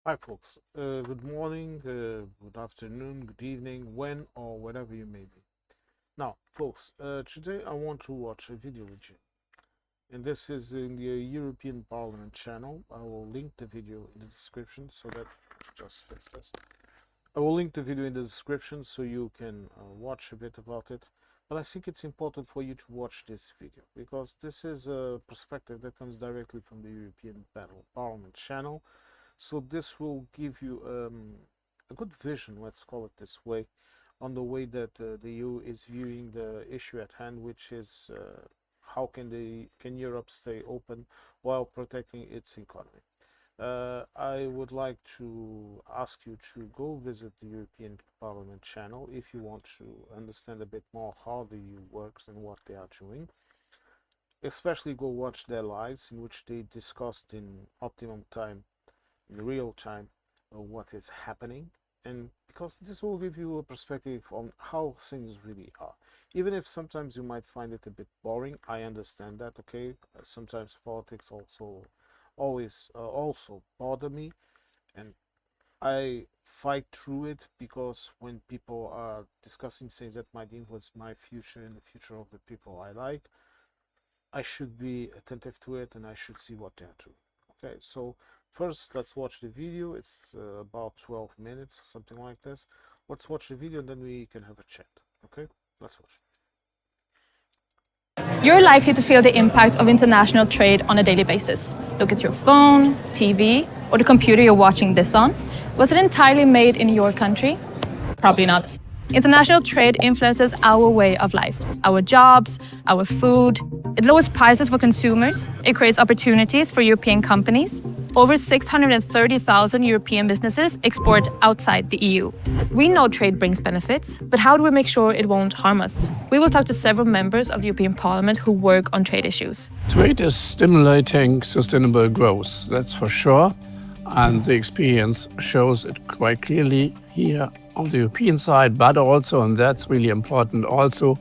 Hi, folks. Good morning, good afternoon, good evening, when or wherever you may be. Now, folks, today I want to watch a video with you. And this is in the European Parliament channel. I will link the video in the description so that, just fix this. I will link the video in the description so you can watch a bit about it. But I think it's important for you to watch this video because this is a perspective that comes directly from the European Parliament channel. So this will give you a good vision, let's call it this way, on the way that the EU is viewing the issue at hand, which is how can Europe stay open while protecting its economy. I would like to ask you to go visit the European Parliament channel if you want to understand a bit more how the EU works and what they are doing. Especially go watch their lives in which they discussed in optimum time, in real time, what is happening, and because this will give you a perspective on how things really are, even if sometimes you might find it a bit boring. I understand that, okay? Sometimes politics also bother me, and I fight through it because when people are discussing things that might influence my future and the future of the people I like, I should be attentive to it and I should see what they're doing. Okay, so first let's watch the video. It's about 12 minutes, something like this. Let's watch the video and then we can have a chat. Okay, let's watch. You're likely to feel the impact of international trade on a daily basis. Look at your phone, TV, or the computer you're watching this on. Was it entirely made in your country? Probably not. International trade influences our way of life, our jobs, our food. It lowers prices for consumers. It creates opportunities for European companies. Over 630,000 European businesses export outside the EU. We know trade brings benefits, but how do we make sure it won't harm us? We will talk to several members of the European Parliament who work on trade issues. Trade is stimulating sustainable growth, that's for sure. And the experience shows it quite clearly here on the European side, but also, and that's really important, also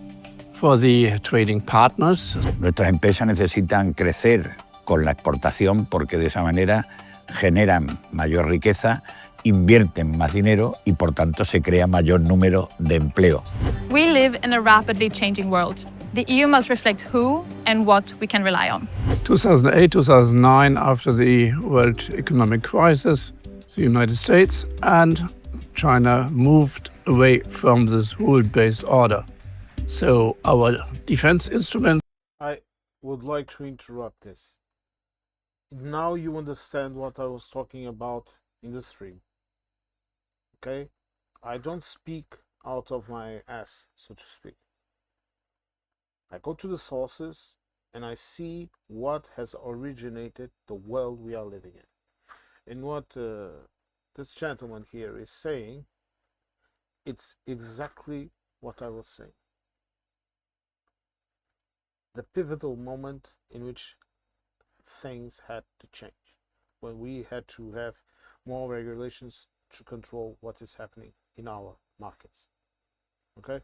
for the trading partners. Nuestras empresas necesitan crecer con la exportación porque de esa manera generan mayor riqueza, invierten más dinero y por tanto se crea mayor número de empleo. We live in a rapidly changing world. The EU must reflect who and what we can rely on. 2008, 2009, after the world economic crisis, the United States and China moved away from this rule-based order. So our defense instruments... I would like to interrupt this. Now you understand what I was talking about in the stream. Okay? I don't speak out of my ass, so to speak. I go to the sources and I see what has originated the world we are living in. And what this gentleman here is saying, it's exactly what I was saying. The pivotal moment in which things had to change, when we had to have more regulations to control what is happening in our markets. Okay,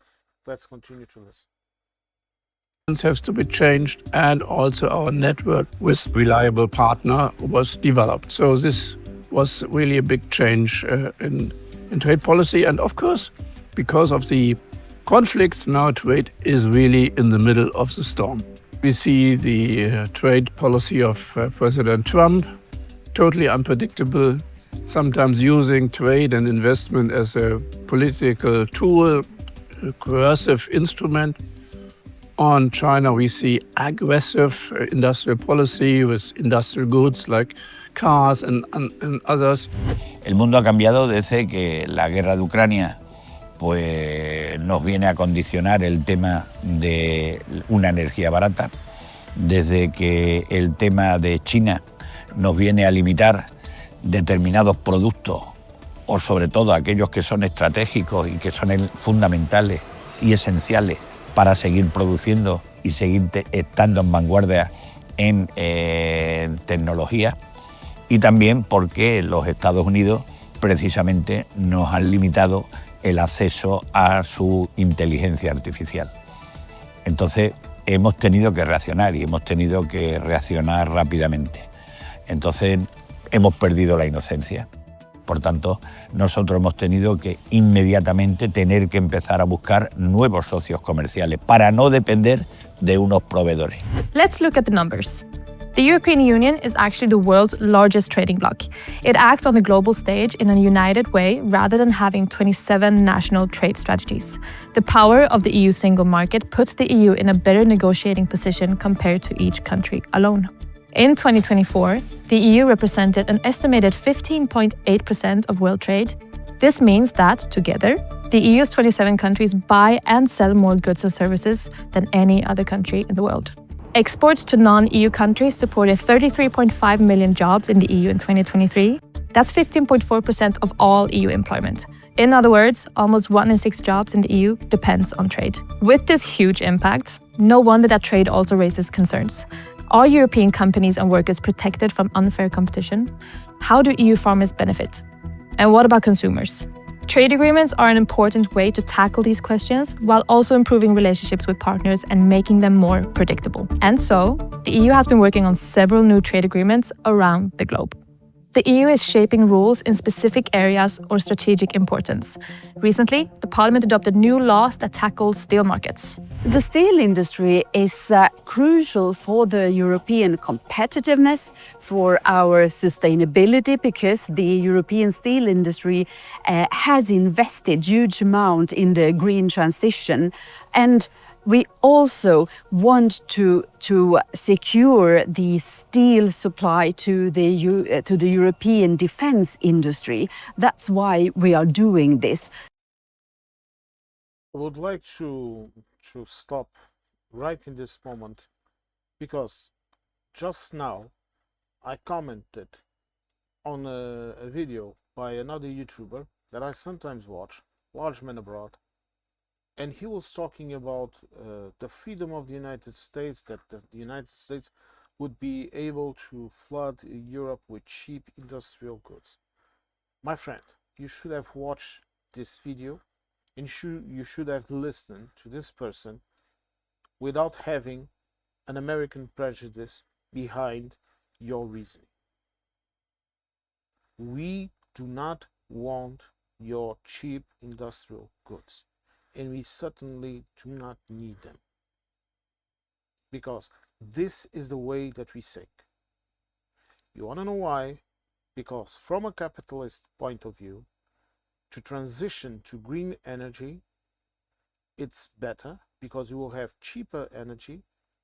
let's continue to listen. Has to be changed, and also our network with reliable partner was developed. So this was really a big change in trade policy, and of course, because of the conflicts, now trade is really in the middle of the storm. We see the trade policy of President Trump, totally unpredictable, sometimes using trade and investment as a political tool, a coercive instrument. On China, we see aggressive industrial policy with industrial goods like cars and others. El mundo ha cambiado desde que la guerra de Ucrania pues, nos viene a condicionar el tema de una energía barata, desde que el tema de China nos viene a limitar determinados productos o sobre todo aquellos que son estratégicos y que son fundamentales y esenciales para seguir produciendo y seguir estando en vanguardia en tecnología, y también porque los Estados Unidos precisamente nos han limitado el acceso a su inteligencia artificial. Entonces hemos tenido que reaccionar y hemos tenido que reaccionar rápidamente. Entonces hemos perdido la inocencia. Por tanto, nosotros hemos tenido que inmediatamente tener que empezar a buscar nuevos socios comerciales para no depender de unos proveedores. Let's look at the numbers. The European Union is actually the world's largest trading bloc. It acts on the global stage in a united way rather than having 27 national trade strategies. The power of the EU single market puts the EU in a better negotiating position compared to each country alone. In 2024, the EU represented an estimated 15.8% of world trade. This means that, together, the EU's 27 countries buy and sell more goods and services than any other country in the world. Exports to non-EU countries supported 33.5 million jobs in the EU in 2023. That's 15.4% of all EU employment. In other words, almost 1 in 6 jobs in the EU depends on trade. With this huge impact, no wonder that trade also raises concerns. Are European companies and workers protected from unfair competition? How do EU farmers benefit? And what about consumers? Trade agreements are an important way to tackle these questions while also improving relationships with partners and making them more predictable. And so, the EU has been working on several new trade agreements around the globe. The EU is shaping rules in specific areas or strategic importance. Recently, the Parliament adopted new laws that tackle steel markets. The steel industry is crucial for the European competitiveness, for our sustainability, because the European steel industry has invested huge amount in the green transition, and we also want to secure the steel supply to the European defense industry. That's why we are doing this. I would like to stop right in this moment, because just now I commented on a video by another YouTuber that I sometimes watch, Large Man Abroad, and he was talking about the freedom of the United States, that the United States would be able to flood Europe with cheap industrial goods. My friend, you should have watched this video, and you should have listened to this person without having an American prejudice behind your reasoning. We do not want your cheap industrial goods, and we certainly do not need them, because this is the way that we think. You want to know why? Because from a capitalist point of view, to transition to green energy, it's better because you will have cheaper energy,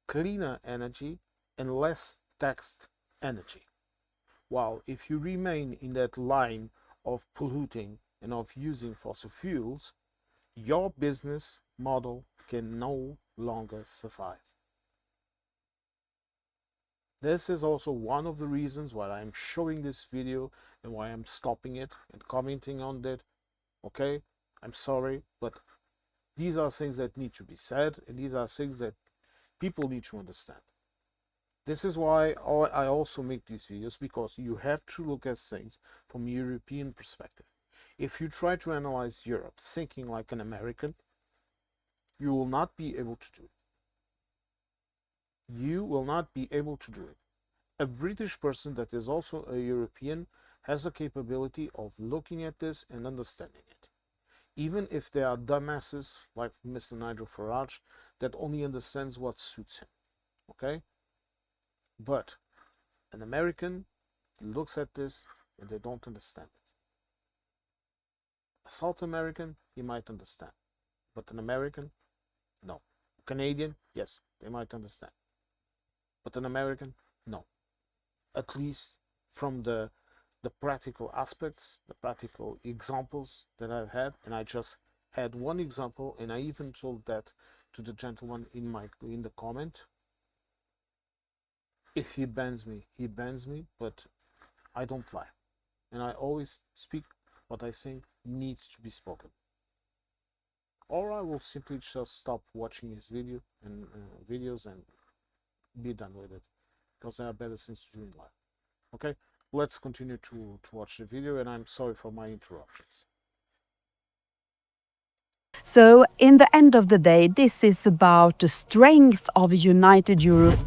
cleaner energy, and less taxed energy. While if you remain in that line of polluting and of using fossil fuels, your business model can no longer survive. This is also one of the reasons why I'm showing this video and why I'm stopping it and commenting on it. Okay, I'm sorry, but these are things that need to be said, and these are things that people need to understand. This is why I also make these videos, because you have to look at things from a European perspective. If you try to analyze Europe thinking like an American, you will not be able to do it. You will not be able to do it. A British person that is also a European has the capability of looking at this and understanding it. Even if there are dumbasses like Mr. Nigel Farage that only understands what suits him. Okay? But an American looks at this and they don't understand it. A South American, he might understand. But an American, no. A Canadian, yes, they might understand. But an American, no. At least from the practical aspects, the practical examples that I've had, and I just had one example, and I even told that to the gentleman in the comment. If he bans me, he bans me, but I don't lie. And I always speak what I think needs to be spoken. Or I will simply just stop watching his videos and be done with it, because there are better things to do in life. Okay, let's continue to watch the video, and I'm sorry for my interruptions. So, in the end of the day, this is about the strength of a united Europe.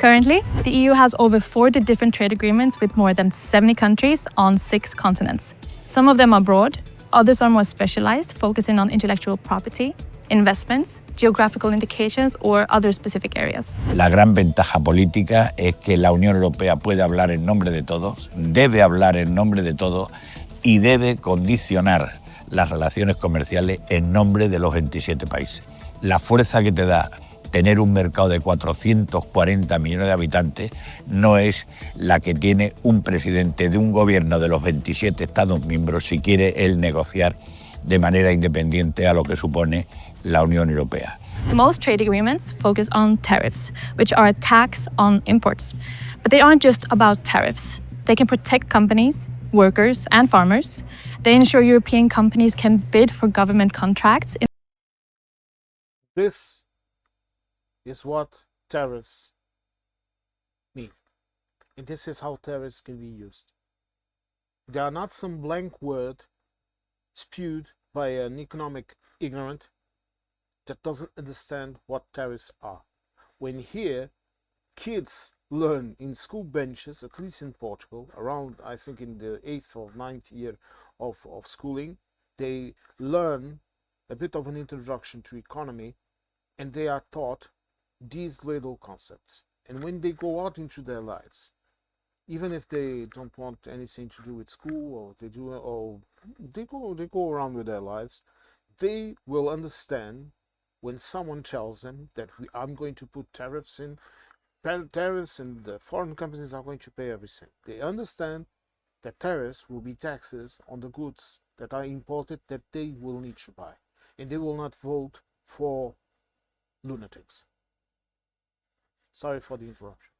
Currently, the EU has over 40 different trade agreements with more than 70 countries on 6 continents. Some of them are broad, others are more specialized, focusing on intellectual property, investments, geographical indications, or other specific areas. La gran ventaja política es que la Unión Europea puede hablar en nombre de todos, debe hablar en nombre de todos y debe condicionar las relaciones comerciales en nombre de los 27 países. La fuerza que te da tener un mercado de 440 millones de habitantes no es la que tiene un presidente de un gobierno de los 27 Estados miembros si quiere él negociar de manera independiente a lo que supone la Unión Europea. Most trade agreements focus on tariffs, which are a tax on imports. But they aren't just about tariffs. They can protect companies, workers, and farmers. They ensure European companies can bid for government contracts. This is what tariffs mean. And this is how tariffs can be used. They are not some blank word spewed by an economic ignorant that doesn't understand what tariffs are. When here, kids learn in school benches, at least in Portugal, around, I think, in the 8th or 9th year of schooling, they learn a bit of an introduction to economy, and they are taught these little concepts. And when they go out into their lives, even if they don't want anything to do with school, or they go around with their lives, they will understand when someone tells them that I'm going to put tariffs in, and the foreign companies are going to pay everything. They understand that tariffs will be taxes on the goods that are imported that they will need to buy, and they will not vote for lunatics. Sorry for the interruption.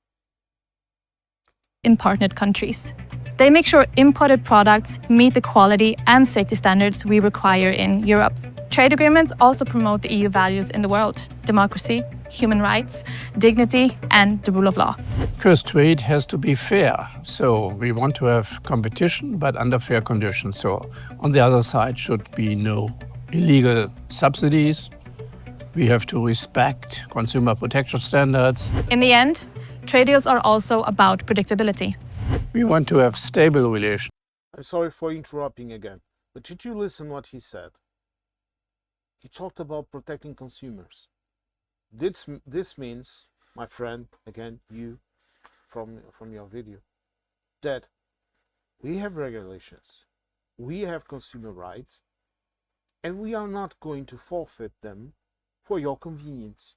In partnered countries. They make sure imported products meet the quality and safety standards we require in Europe. Trade agreements also promote the EU values in the world: democracy, human rights, dignity, and the rule of law. Because trade has to be fair. So we want to have competition, but under fair conditions. So on the other side should be no illegal subsidies. We have to respect consumer protection standards. In the end, trade deals are also about predictability. We want to have stable relations. I'm sorry for interrupting again, but did you listen what he said? He talked about protecting consumers. This means, my friend, again, you, from your video, that we have regulations, we have consumer rights, and we are not going to forfeit them for your convenience.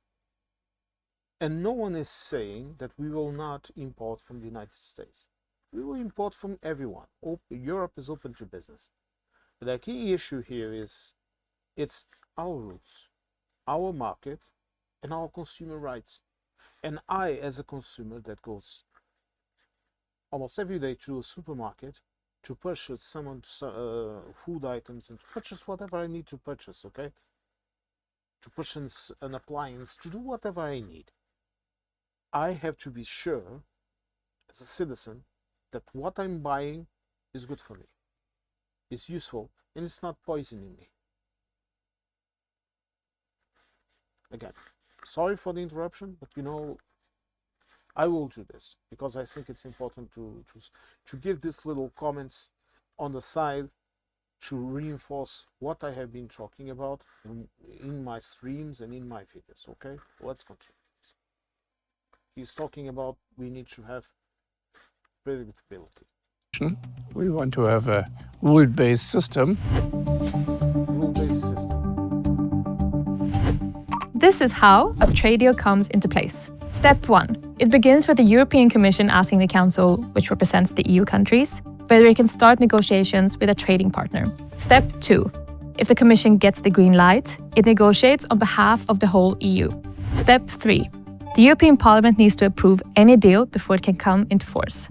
And no one is saying that we will not import from the United States. We will import from everyone. Europe is open to business. But the key issue here is it's our rules, our market, and our consumer rights. And I, as a consumer that goes almost every day to a supermarket to purchase some food items and to purchase whatever I need to purchase, okay? To purchase an appliance, to do whatever I need. I have to be sure, as a citizen, that what I'm buying is good for me, is useful, and it's not poisoning me. Again, sorry for the interruption, but you know, I will do this because I think it's important to give these little comments on the side to reinforce what I have been talking about in my streams and in my videos. Okay, let's continue. He's talking about we need to have predictability. We want to have a rule-based system. Rule-based system. This is how a trade deal comes into place. Step 1. It begins with the European Commission asking the Council, which represents the EU countries, whether it can start negotiations with a trading partner. Step 2. If the Commission gets the green light, it negotiates on behalf of the whole EU. Step 3. The European Parliament needs to approve any deal before it can come into force.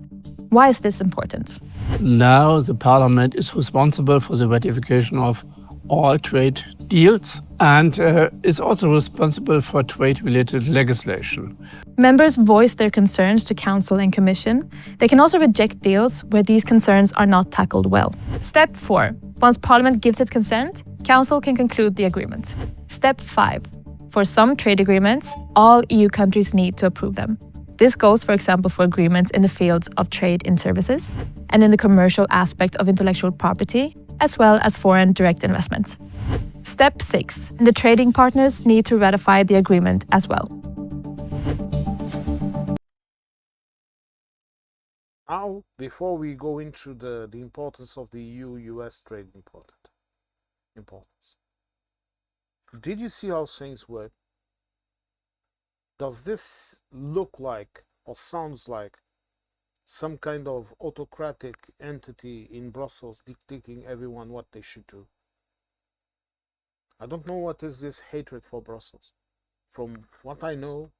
Why is this important? Now the Parliament is responsible for the ratification of all trade deals and is also responsible for trade-related legislation. Members voice their concerns to Council and Commission. They can also reject deals where these concerns are not tackled well. Step 4. Once Parliament gives its consent, Council can conclude the agreement. Step 5. For some trade agreements, all EU countries need to approve them. This goes, for example, for agreements in the fields of trade in services and in the commercial aspect of intellectual property, as well as foreign direct investment. Step 6. The trading partners need to ratify the agreement as well. Now, before we go into the importance of the EU-US trade importance, did you see how things work? Does this look like or sounds like some kind of autocratic entity in Brussels dictating everyone what they should do? I don't know what is this hatred for Brussels. From what I know,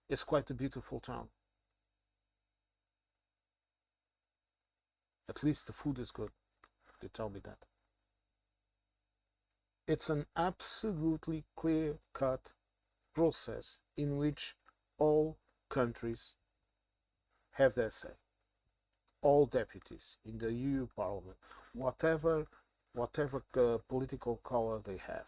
it's quite a beautiful town. At least the food is good. They tell me that. It's an absolutely clear-cut process in which all countries have their say. All deputies in the EU Parliament, whatever political color they have.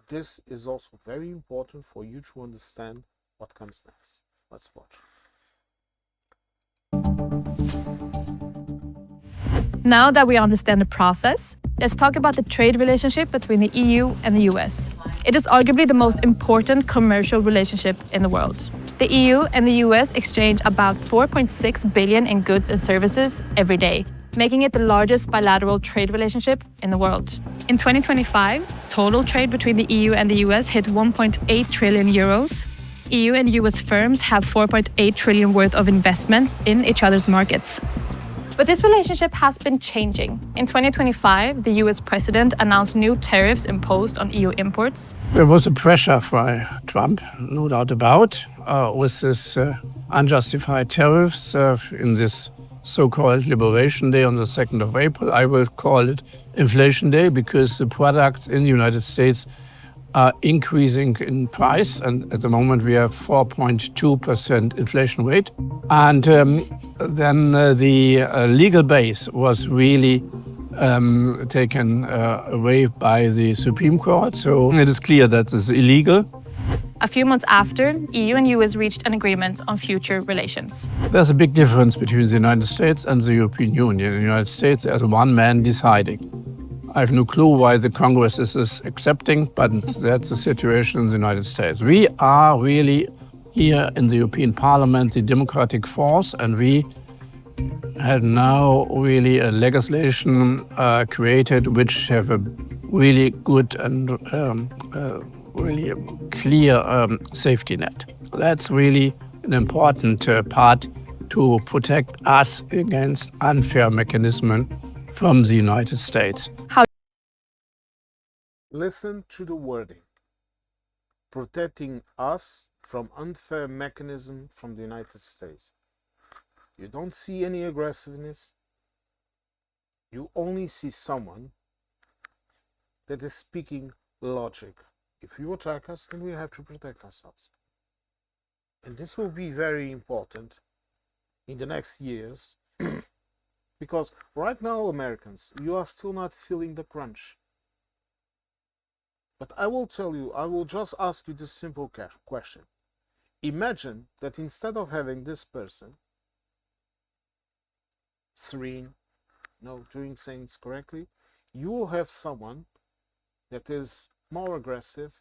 This is also very important for you to understand what comes next. Let's watch. Now that we understand the process, let's talk about the trade relationship between the EU and the US. It is arguably the most important commercial relationship in the world. The EU and the US exchange about 4.6 billion in goods and services every day, making it the largest bilateral trade relationship in the world. In 2025, total trade between the EU and the US hit 1.8 trillion euros. EU and US firms have 4.8 trillion worth of investments in each other's markets. But this relationship has been changing. In 2025, the US president announced new tariffs imposed on EU imports. There was a pressure by Trump, no doubt about, with this unjustified tariffs in this so-called Liberation Day on the 2nd of April. I will call it Inflation Day because the products in the United States are increasing in price, and at the moment we have 4.2% inflation rate. And then the legal base was really taken away by the Supreme Court. So it is clear that this is illegal. A few months after, EU and US reached an agreement on future relations. There's a big difference between the United States and the European Union. In the United States, there's one man deciding. I have no clue why the Congress is accepting, but that's the situation in the United States. We are really here in the European Parliament the democratic force, and we have now really a legislation created which have a really good and really clear safety net. That's really an important part to protect us against unfair mechanism from the United States. Listen to the wording. Protecting us from unfair mechanism from the United States. You don't see any aggressiveness. You only see someone that is speaking logic. If you attack us, then we have to protect ourselves. And this will be very important in the next years because right now, Americans, you are still not feeling the crunch. But I will tell you, I will just ask you this simple question. Imagine that instead of having this person, serene, doing things correctly, you will have someone that is more aggressive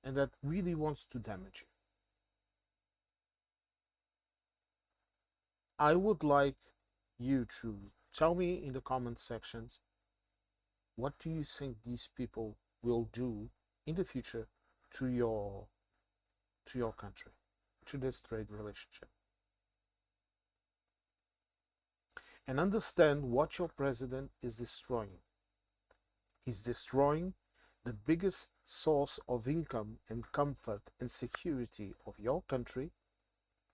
and that really wants to damage you. I would like you to tell me in the comment sections, what do you think these people will do in the future to your country, to this trade relationship? And understand what your president is destroying. He's destroying the biggest source of income and comfort and security of your country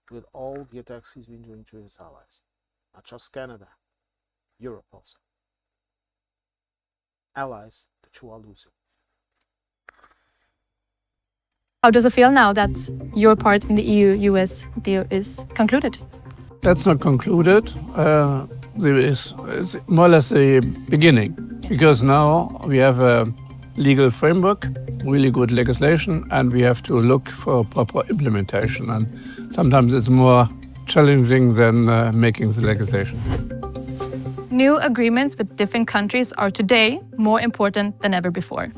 with all the attacks he's been doing to his allies. Not just Canada, Europe also. Allies that you are losing. How does it feel now that your part in the EU-US deal is concluded? That's not concluded. It's more or less a beginning, because now we have a legal framework really good legislation, and we have to look for proper implementation. And sometimes it's more challenging than making the legislation. New agreements with different countries are today more important than ever before.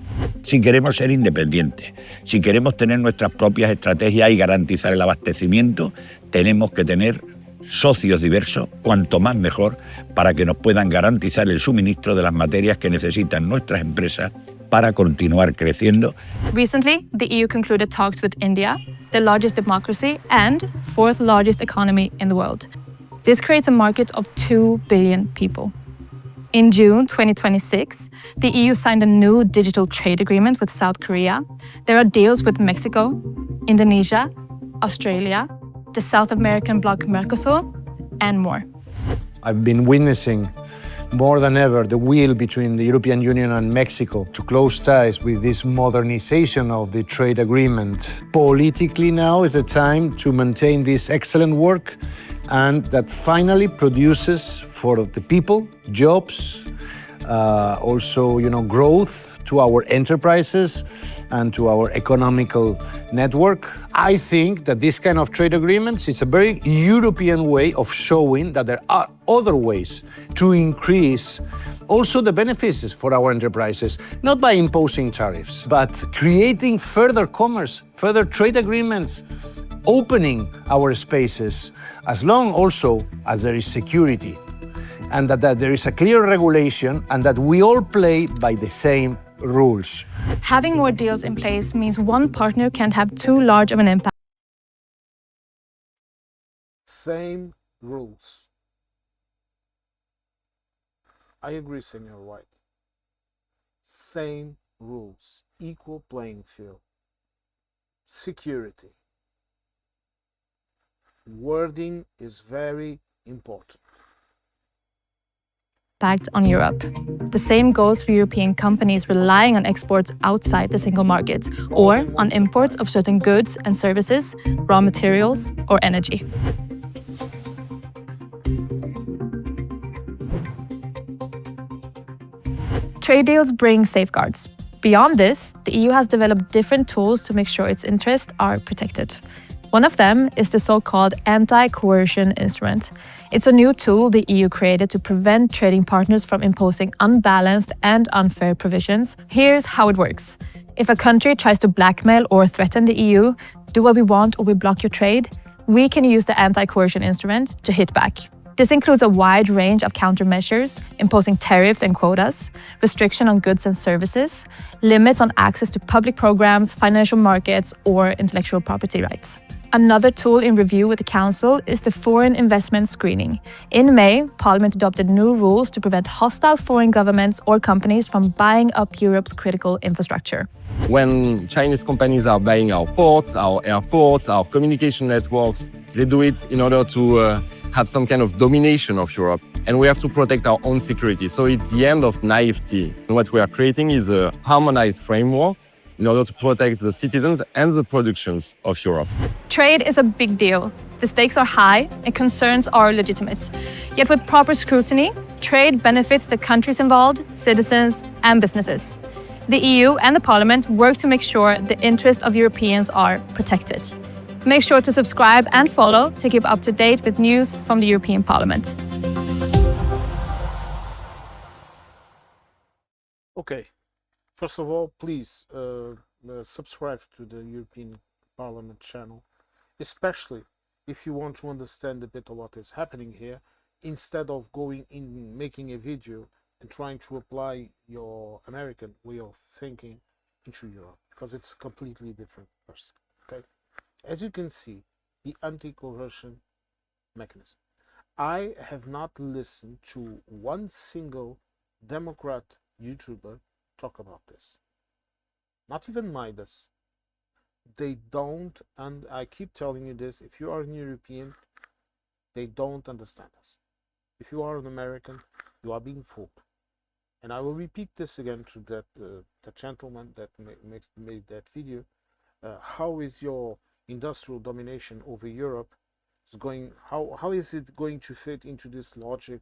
Si queremos ser independientes, si queremos tener nuestras propias estrategias y garantizar el abastecimiento, tenemos que tener socios diversos, cuanto más mejor, para que nos puedan garantizar el suministro de las materias que necesitan nuestras empresas para continuar creciendo. Recently, the EU concluded talks with India, the largest democracy and fourth largest economy in the world. This creates a market of 2 billion people. In June 2026, the EU signed a new digital trade agreement with South Korea. There are deals with Mexico, Indonesia, Australia, the South American bloc Mercosur, and more. I've been witnessing more than ever the will between the European Union and Mexico to close ties with this modernization of the trade agreement. Politically now is the time to maintain this excellent work, and that finally produces for the people jobs, also growth to our enterprises and to our economical network. I think that this kind of trade agreements is a very European way of showing that there are other ways to increase also the benefits for our enterprises, not by imposing tariffs, but creating further commerce, further trade agreements, opening our spaces, as long also as there is security and that there is a clear regulation and that we all play by the same rules. Having more deals in place means one partner can't have too large of an impact. Same rules. I agree, Senor White. Same rules. Equal playing field. Security. Wording is very important. On Europe. The same goes for European companies relying on exports outside the single market or on imports of certain goods and services, raw materials, or energy. Trade deals bring safeguards. Beyond this, the EU has developed different tools to make sure its interests are protected. One of them is the so-called anti-coercion instrument. It's a new tool the EU created to prevent trading partners from imposing unbalanced and unfair provisions. Here's how it works. If a country tries to blackmail or threaten the EU, do what we want or we block your trade, we can use the anti-coercion instrument to hit back. This includes a wide range of countermeasures, imposing tariffs and quotas, restriction on goods and services, limits on access to public programs, financial markets, or intellectual property rights. Another tool in review with the Council is the foreign investment screening. In May, Parliament adopted new rules to prevent hostile foreign governments or companies from buying up Europe's critical infrastructure. When Chinese companies are buying our ports, our airports, our communication networks, they do it in order to have some kind of domination of Europe. And we have to protect our own security. So it's the end of naivety. And what we are creating is a harmonized framework in order to protect the citizens and the productions of Europe. Trade is a big deal. The stakes are high and concerns are legitimate. Yet with proper scrutiny, trade benefits the countries involved, citizens and businesses. The EU and the Parliament work to make sure the interests of Europeans are protected. Make sure to subscribe and follow to keep up to date with news from the European Parliament. Okay. First of all, please subscribe to the European Parliament channel, especially if you want to understand a bit of what is happening here, instead of going in making a video and trying to apply your American way of thinking into Europe, because it's a completely different person. Okay, as you can see, the anti-coercion mechanism. I have not listened to one single Democrat YouTuber talk about this. Not even Midas. They don't, and I keep telling you this, if you are an European, they don't understand us. If you are an American, you are being fooled. And I will repeat this again to that the gentleman that made that video. How is your industrial domination over Europe is going? How is it going to fit into this logic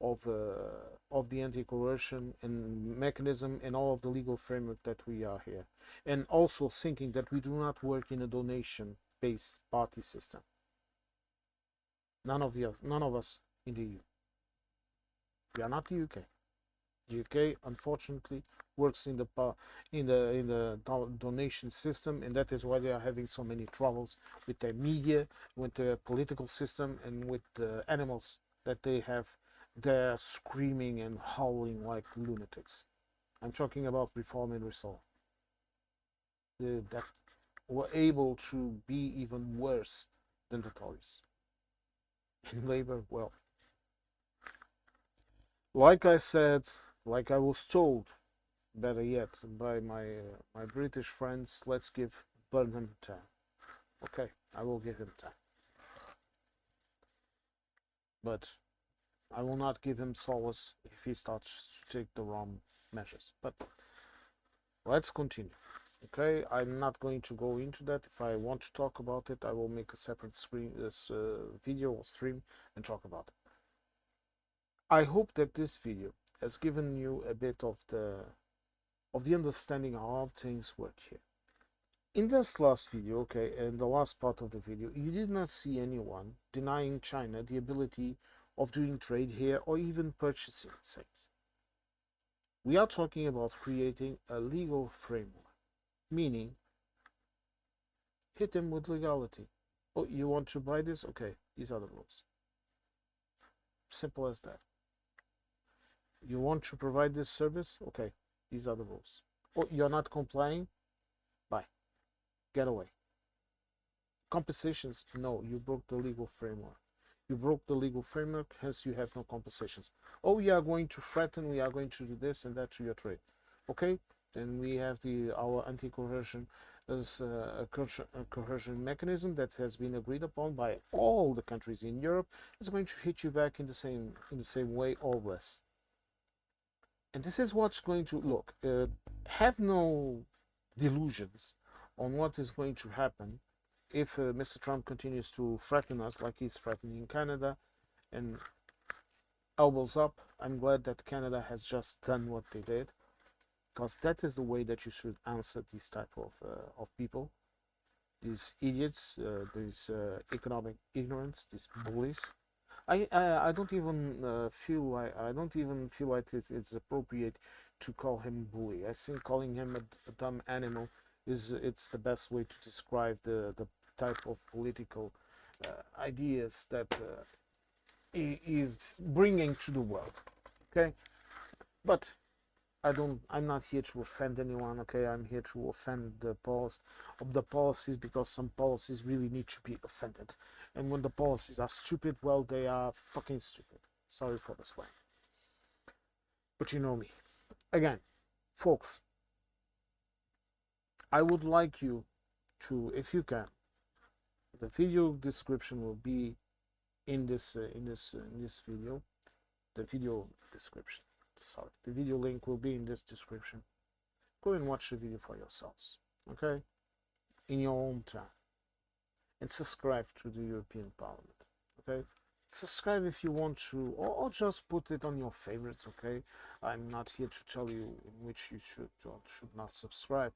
of the anti-coercion and mechanism and all of the legal framework that we are here, and also thinking that we do not work in a donation-based party system. None of us in the EU. We are not the UK. The UK, unfortunately, works in the donation system, and that is why they are having so many troubles with their media, with the political system, and with the animals that they have. They're screaming and howling like lunatics. I'm talking about Reform and Restore. That were able to be even worse than the Tories. And Labour, well, like I said, like I was told, better yet, by my British friends, let's give Burnham time. Okay, I will give him time. But I will not give him solace if he starts to take the wrong measures. But let's continue. Okay, I'm not going to go into that. If I want to talk about it, I will make a separate video or stream and talk about it. I hope that this video has given you a bit of the understanding how things work here. In this last video, okay, in the last part of the video, you did not see anyone denying China the ability of doing trade here or even purchasing things. We are talking about creating a legal framework, meaning hit them with legality. Oh, you want to buy this? Okay, these are the rules. Simple as that. You want to provide this service? Okay, these are the rules. Oh, you're not complying? Bye. Get away. Compensations? No, you broke the legal framework. You broke the legal framework, hence you have no compensations. Oh, we are going to threaten, we are going to do this and that to your trade. Okay, then we have our anti-coercion as a coercion mechanism that has been agreed upon by all the countries in Europe. It's going to hit you back in the same way or less. And this is what's going to look. Have no delusions on what is going to happen if Mr. Trump continues to threaten us like he's threatening Canada, and elbows up. I'm glad that Canada has just done what they did, because that is the way that you should answer these type of people, these idiots, these economic ignorance, these bullies. I don't even feel like it's appropriate to call him bully. I think calling him a dumb animal it's the best way to describe the type of political ideas that he is bringing to the world. Okay, but I'm not here to offend anyone. Okay, I'm here to offend the policies, because some policies really need to be offended, and when the policies are stupid, well, they are fucking stupid. Sorry for the swear, but you know me. Again, folks, I would like you to, if you can, the video description will be in this video. The video description. Sorry, the video link will be in this description. Go and watch the video for yourselves, okay? In your own time. And subscribe to the European Parliament, okay? Subscribe if you want to, or just put it on your favorites, okay? I'm not here to tell you in which you should or should not subscribe,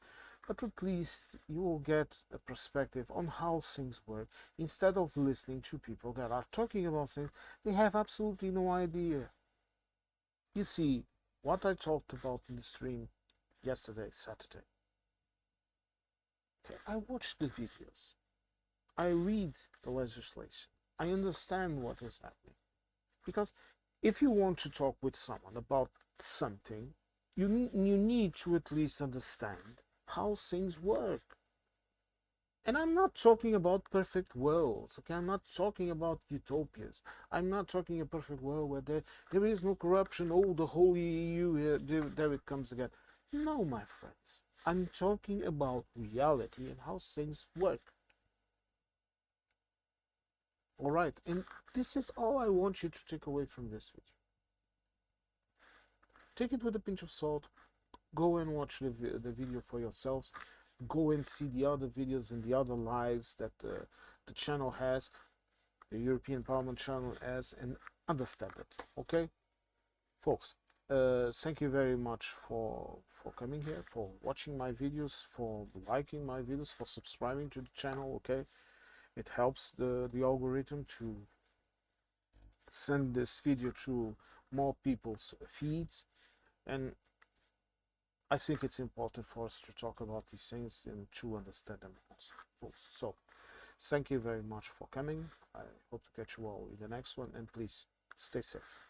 but at least you will get a perspective on how things work, instead of listening to people that are talking about things they have absolutely no idea. You see, what I talked about in the stream yesterday, Saturday. Okay, I watch the videos. I read the legislation. I understand what is happening. Because if you want to talk with someone about something, you need to at least understand how things work. And I'm not talking about perfect worlds, okay? I'm not talking about utopias. I'm not talking a perfect world where there is no corruption. Oh, the whole EU, there it comes again. No, my friends. I'm talking about reality and how things work. All right, and this is all I want you to take away from this video. Take it with a pinch of salt. Go and watch the video for yourselves. Go and see the other videos and the other lives that the channel has, the European Parliament channel has, and understand it, okay? folks, thank you very much for coming here, for watching my videos, for liking my videos, for subscribing to the channel. Okay, it helps the algorithm to send this video to more people's feeds, and I think it's important for us to talk about these things and to understand them also, folks. So thank you very much for coming. I hope to catch you all in the next one, and please stay safe.